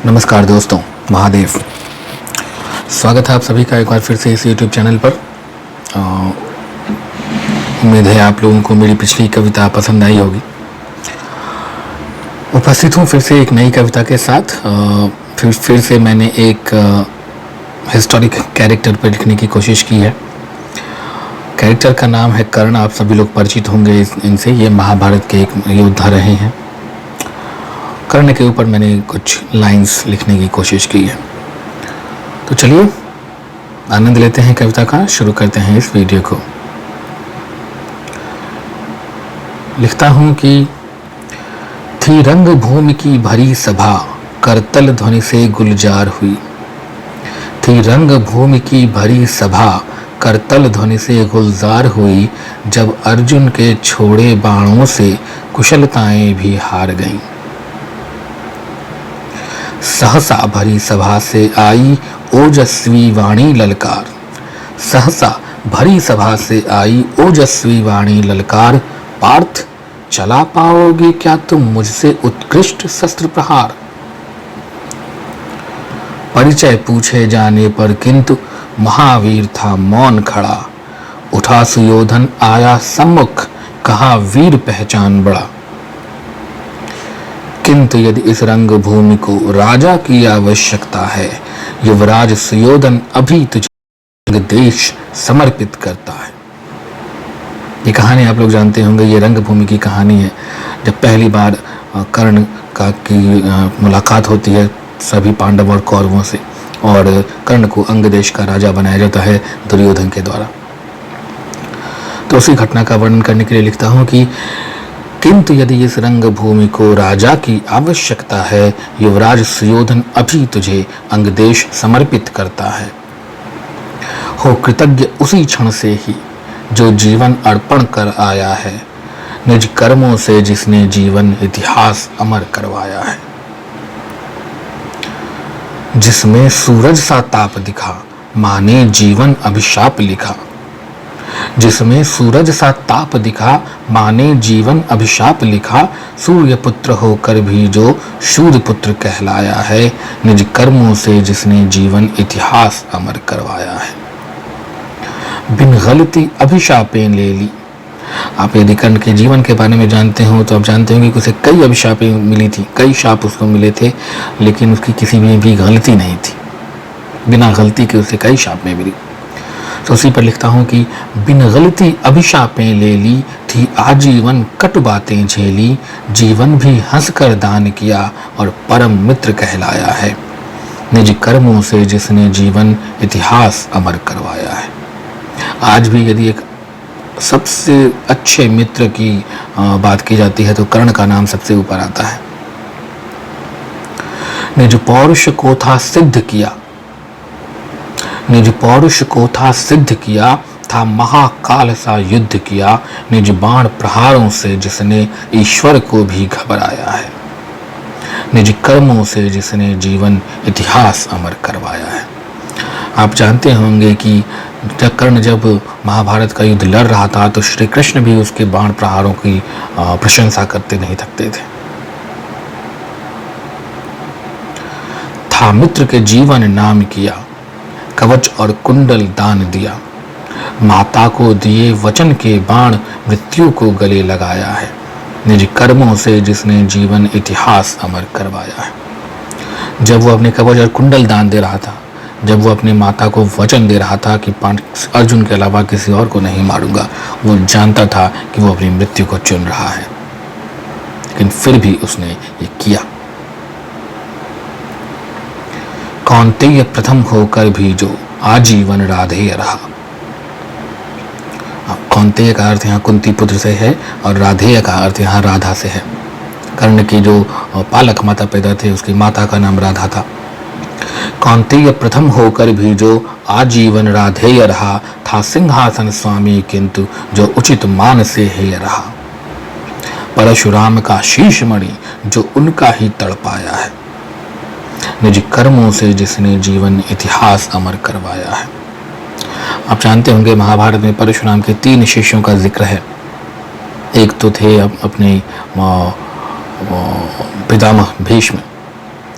नमस्कार दोस्तों, महादेव। स्वागत है आप सभी का एक बार फिर से इस YouTube चैनल पर। उम्मीद है आप लोगों को मेरी पिछली कविता पसंद आई होगी। उपस्थित हूँ फिर से एक नई कविता के साथ। फिर से मैंने एक हिस्टोरिक कैरेक्टर पर लिखने की कोशिश की है। कैरेक्टर का नाम है कर्ण। आप सभी लोग परिचित होंगे इनसे। ये महाभारत के एक योद्धा रहे हैं। कर्ण के ऊपर मैंने कुछ लाइंस लिखने की कोशिश की है। तो चलिए आनंद लेते हैं कविता का। शुरू करते हैं इस वीडियो को। लिखता हूं कि थी रंग भूमि की भरी सभा, करतल ध्वनि से गुलजार हुई। थी रंग भूमि की भरी सभा, करतल ध्वनि से गुलजार हुई। जब अर्जुन के छोड़े बाणों से कुशलताएं भी हार गईं। सहसा भरी सभा से आई ओजस्वी वाणी ललकार। सहसा भरी सभा से आई ओजस्वी वाणी ललकार। पार्थ, चला पाओगे क्या तुम मुझसे उत्कृष्ट शस्त्र प्रहार। परिचय पूछे जाने पर किंतु महावीर था मौन खड़ा। उठा सुयोधन आया सम्मुख, कहा वीर पहचान बड़ा। किंतु यदि इस रंग भूमि को राजा की आवश्यकता है, युवराज सुयोधन अभी तुझे देश समर्पित करता है। ये कहानी आप लोग जानते होंगे। ये रंग भूमि की कहानी है। जब पहली बार कर्ण की मुलाकात होती है सभी पांडव और कौरवों से, और कर्ण को अंग देश का राजा बनाया जाता है दुर्योधन के द्वारा। तो उसी घटना का वर्णन करने के लिए लिखता हूं कि किंतु यदि इस रंग भूमि को राजा की आवश्यकता है, युवराज सुयोधन अभी तुझे अंगदेश समर्पित करता है। हो कृतज्ञ उसी क्षण से ही जो जीवन अर्पण कर आया है, निज कर्मों से जिसने जीवन इतिहास अमर करवाया है। जिसमें सूरज सा ताप दिखा, माने जीवन अभिशाप लिखा। जिसमें सूरज सा ताप दिखा, माने जीवन अभिशाप लिखा। सूर्य पुत्र होकर भी जो शूर पुत्र कहलाया है, निज कर्मों से जिसने जीवन इतिहास अमर करवाया है। बिन गलती अभिशापें ले ली। आप यदि कर्ण के जीवन के बारे में जानते हो तो आप जानते होंगे कि उसे कई अभिशापें मिली थी, कई शाप उसको मिले थे, लेकिन उसकी किसी में भी गलती नहीं थी। बिना गलती के उसे कई शाप में मिली। तो उसी पर लिखता हूं कि बिन गलती अभिशापें ले ली, थी आजीवन कटु बातें झेली। जीवन भी हंसकर दान किया और परम मित्र कहलाया है। निज कर्मों से जिसने जीवन इतिहास अमर करवाया है। आज भी यदि एक सबसे अच्छे मित्र की बात की जाती है तो कर्ण का नाम सबसे ऊपर आता है। निज पौरुष को था सिद्ध किया। निज पौरुष को था सिद्ध किया, था महाकाल सा युद्ध किया। निज बाण प्रहारों से जिसने ईश्वर को भी घबराया है। निज कर्मों से जिसने जीवन इतिहास अमर करवाया है। आप जानते होंगे कि कर्ण जब महाभारत का युद्ध लड़ रहा था तो श्री कृष्ण भी उसके बाण प्रहारों की प्रशंसा करते नहीं थकते थे। था मित्र के जीवन नाम किया, कवच और कुंडल दान दिया। माता को दिए वचन के बाण, मृत्यु को गले लगाया है। निज कर्मों से जिसने जीवन इतिहास अमर करवाया है। जब वो अपने कवच और कुंडल दान दे रहा था, जब वो अपनी माता को वचन दे रहा था कि अर्जुन के अलावा किसी और को नहीं मारूंगा, वो जानता था कि वो अपनी मृत्यु को चुन रहा है, लेकिन फिर भी उसने ये किया। कौन्तेय प्रथम होकर भी जो आजीवन राधेय रहा। कौन्तेय का अर्थ यहाँ कुंती पुत्र से है और राधेय का अर्थ यहाँ राधा से है। कर्ण की जो पालक माता पैदा थे उसकी माता का नाम राधा था। कौन्तेय प्रथम होकर भी जो आजीवन राधेय रहा, था सिंहासन स्वामी किंतु जो उचित मान से हेय रहा। परशुराम का शीश मणि जो उनका ही तड़पाया है। निज कर्मों से जिसने जीवन इतिहास अमर करवाया है। आप जानते होंगे महाभारत में परशुराम के 3 शिष्यों का जिक्र है। एक तो थे अपने पितामह भीष्म,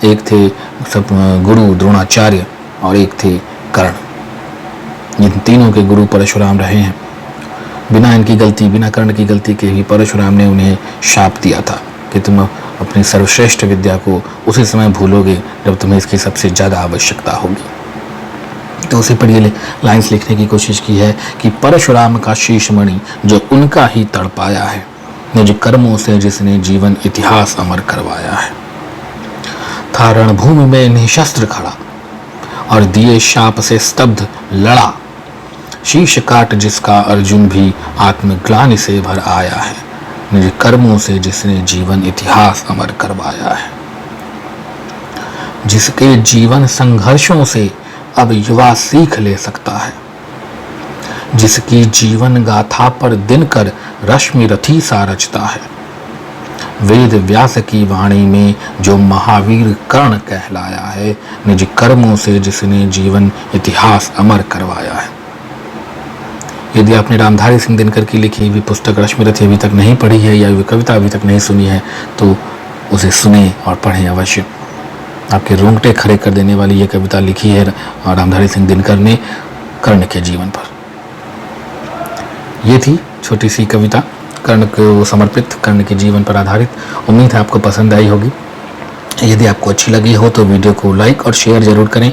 एक थे सब गुरु द्रोणाचार्य और एक थे कर्ण। इन तीनों के गुरु परशुराम रहे हैं। बिना इनकी गलती, बिना कर्ण की गलती के ही परशुराम ने उन्हें शाप दिया था कि तुम अपनी सर्वश्रेष्ठ विद्या को उसी समय भूलोगे जब तुम्हें इसकी सबसे ज़्यादा आवश्यकता होगी। तो उसी पर ये लाइन्स लिखने की कोशिश की है कि परशुराम का शीश मणि जो उनका ही तड़पाया है, निज कर्मों से जिसने जीवन इतिहास अमर करवाया है। था रणभूमि में निशस्त्र खड़ा और दिए शाप से स्तब्ध लड़ा, शीश काट जिसका अर्जुन भी आत्मग्लानि से भर आया है, निज कर्मों से जिसने जीवन इतिहास अमर करवाया है। जिसके जीवन संघर्षों से अब युवा सीख ले सकता है, जिसकी जीवन गाथा पर दिनकर रश्मि रथी सा रचता है, वेद व्यास की वाणी में जो महावीर कर्ण कहलाया है, निज कर्मों से जिसने जीवन इतिहास अमर करवाया है। यदि आपने रामधारी सिंह दिनकर की लिखी हुई पुस्तक रश्मि रथी अभी तक नहीं पढ़ी है या कविता अभी तक नहीं सुनी है तो उसे सुने और पढ़ें अवश्य। आपके रोंगटे खड़े कर देने वाली ये कविता लिखी है रामधारी सिंह दिनकर ने कर्ण के जीवन पर। ये थी छोटी सी कविता कर्ण को समर्पित, कर्ण के जीवन पर आधारित। उम्मीद है आपको पसंद आई होगी। यदि आपको अच्छी लगी हो तो वीडियो को लाइक और शेयर ज़रूर करें।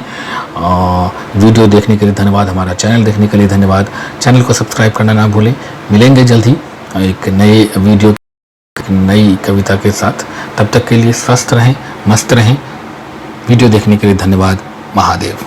वीडियो देखने के लिए धन्यवाद, हमारा चैनल देखने के लिए धन्यवाद। चैनल को सब्सक्राइब करना ना भूलें। मिलेंगे जल्द ही एक नए वीडियो, नई कविता के साथ। तब तक के लिए स्वस्थ रहें, मस्त रहें। वीडियो देखने के लिए धन्यवाद। महादेव।